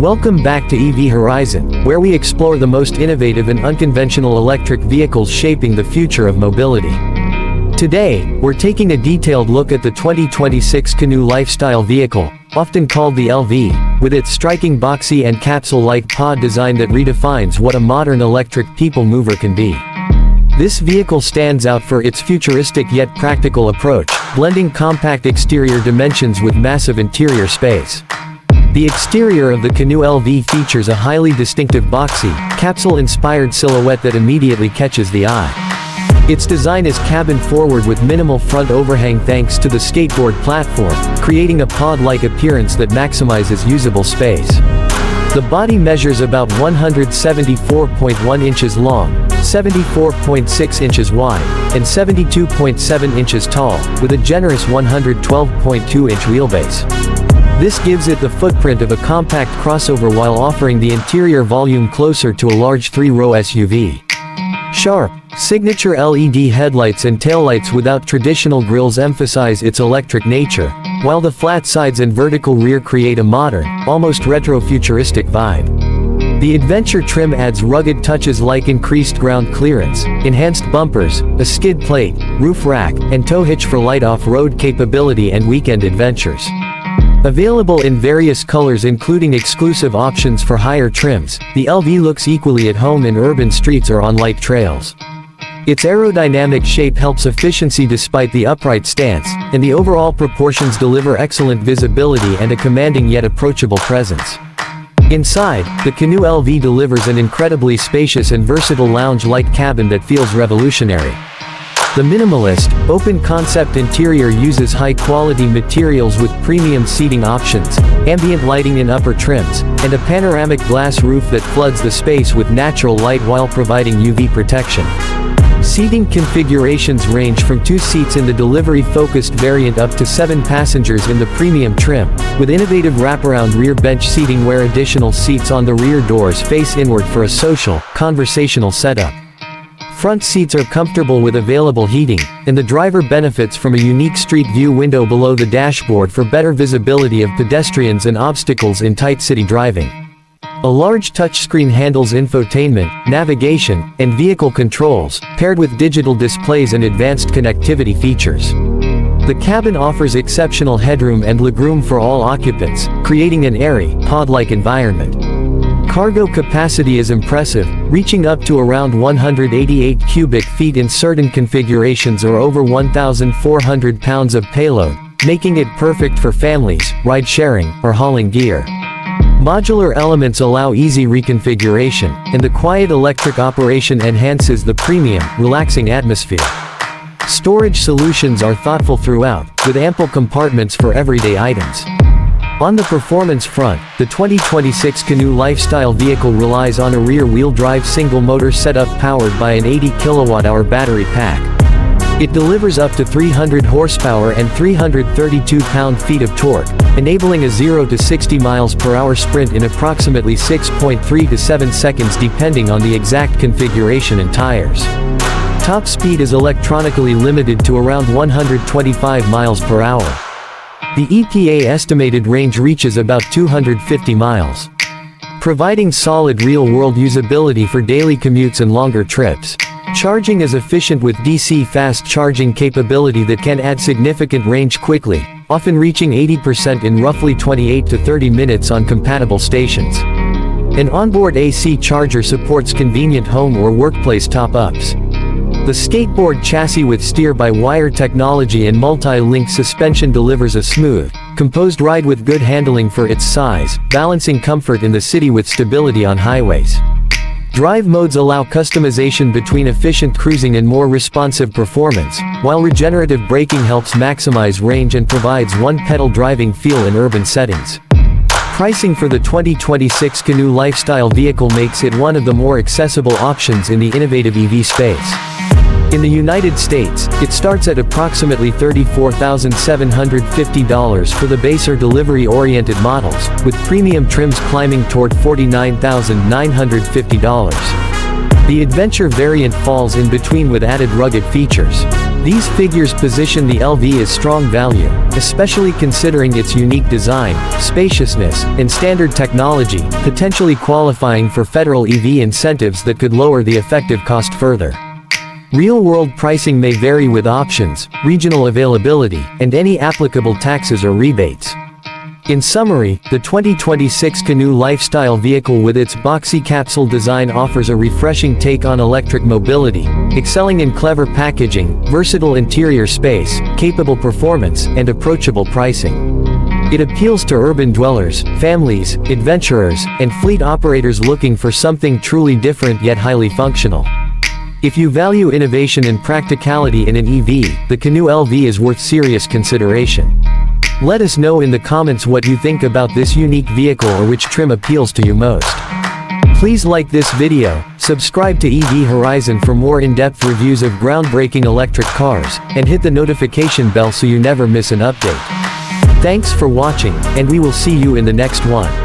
Welcome back to EV Horizon, where we explore the most innovative and unconventional electric vehicles shaping the future of mobility. Today, we're taking a detailed look at the 2026 Canoo Lifestyle Vehicle, often called the LV, with its striking boxy and capsule-like pod design that redefines what a modern electric people mover can be. This vehicle stands out for its futuristic yet practical approach, blending compact exterior dimensions with massive interior space. The exterior of the Canoo LV features a highly distinctive boxy, capsule-inspired silhouette that immediately catches the eye. Its design is cabin-forward with minimal front overhang thanks to the skateboard platform, creating a pod-like appearance that maximizes usable space. The body measures about 174.1 inches long, 74.6 inches wide, and 72.7 inches tall, with a generous 112.2-inch wheelbase. This gives it the footprint of a compact crossover while offering the interior volume closer to a large 3-row SUV. Sharp, signature LED headlights and taillights without traditional grilles emphasize its electric nature, while the flat sides and vertical rear create a modern, almost retro-futuristic vibe. The adventure trim adds rugged touches like increased ground clearance, enhanced bumpers, a skid plate, roof rack, and tow hitch for light off-road capability and weekend adventures. Available in various colors including exclusive options for higher trims, the LV looks equally at home in urban streets or on light trails. Its aerodynamic shape helps efficiency despite the upright stance, and the overall proportions deliver excellent visibility and a commanding yet approachable presence. Inside, the Canoo LV delivers an incredibly spacious and versatile lounge-like cabin that feels revolutionary. The minimalist, open-concept interior uses high-quality materials with premium seating options, ambient lighting in upper trims, and a panoramic glass roof that floods the space with natural light while providing UV protection. Seating configurations range from 2 seats in the delivery-focused variant up to 7 passengers in the premium trim, with innovative wraparound rear bench seating where additional seats on the rear doors face inward for a social, conversational setup. Front seats are comfortable with available heating, and the driver benefits from a unique street view window below the dashboard for better visibility of pedestrians and obstacles in tight city driving. A large touchscreen handles infotainment, navigation, and vehicle controls, paired with digital displays and advanced connectivity features. The cabin offers exceptional headroom and legroom for all occupants, creating an airy, pod-like environment. Cargo capacity is impressive, reaching up to around 188 cubic feet in certain configurations or over 1,400 pounds of payload, making it perfect for families, ride-sharing, or hauling gear. Modular elements allow easy reconfiguration, and the quiet electric operation enhances the premium, relaxing atmosphere. Storage solutions are thoughtful throughout, with ample compartments for everyday items. On the performance front, the 2026 Canoo Lifestyle Vehicle relies on a rear-wheel drive single-motor setup powered by an 80 kWh battery pack. It delivers up to 300 horsepower and 332 pound-feet of torque, enabling a 0 to 60 miles per hour sprint in approximately 6.3 to 7 seconds depending on the exact configuration and tires. Top speed is electronically limited to around 125 miles per hour. The EPA estimated range reaches about 250 miles. Providing solid real-world usability for daily commutes and longer trips. Charging is efficient with DC fast charging capability that can add significant range quickly, often reaching 80% in roughly 28 to 30 minutes on compatible stations. An onboard AC charger supports convenient home or workplace top-ups. The skateboard chassis with steer-by-wire technology and multi-link suspension delivers a smooth, composed ride with good handling for its size, balancing comfort in the city with stability on highways. Drive modes allow customization between efficient cruising and more responsive performance, while regenerative braking helps maximize range and provides one-pedal driving feel in urban settings. Pricing for the 2026 Canoo Lifestyle Vehicle makes it one of the more accessible options in the innovative EV space. In the United States, it starts at approximately $34,750 for the base or delivery-oriented models, with premium trims climbing toward $49,950. The adventure variant falls in between with added rugged features. These figures position the LV as strong value, especially considering its unique design, spaciousness, and standard technology, potentially qualifying for federal EV incentives that could lower the effective cost further. Real-world pricing may vary with options, regional availability, and any applicable taxes or rebates. In summary, the 2026 Canoo Lifestyle Vehicle with its boxy capsule design offers a refreshing take on electric mobility, excelling in clever packaging, versatile interior space, capable performance, and approachable pricing. It appeals to urban dwellers, families, adventurers, and fleet operators looking for something truly different yet highly functional. If you value innovation and practicality in an EV, the Canoo LV is worth serious consideration. Let us know in the comments what you think about this unique vehicle or which trim appeals to you most. Please like this video, subscribe to EV Horizon for more in-depth reviews of groundbreaking electric cars, and hit the notification bell so you never miss an update. Thanks for watching, and we will see you in the next one.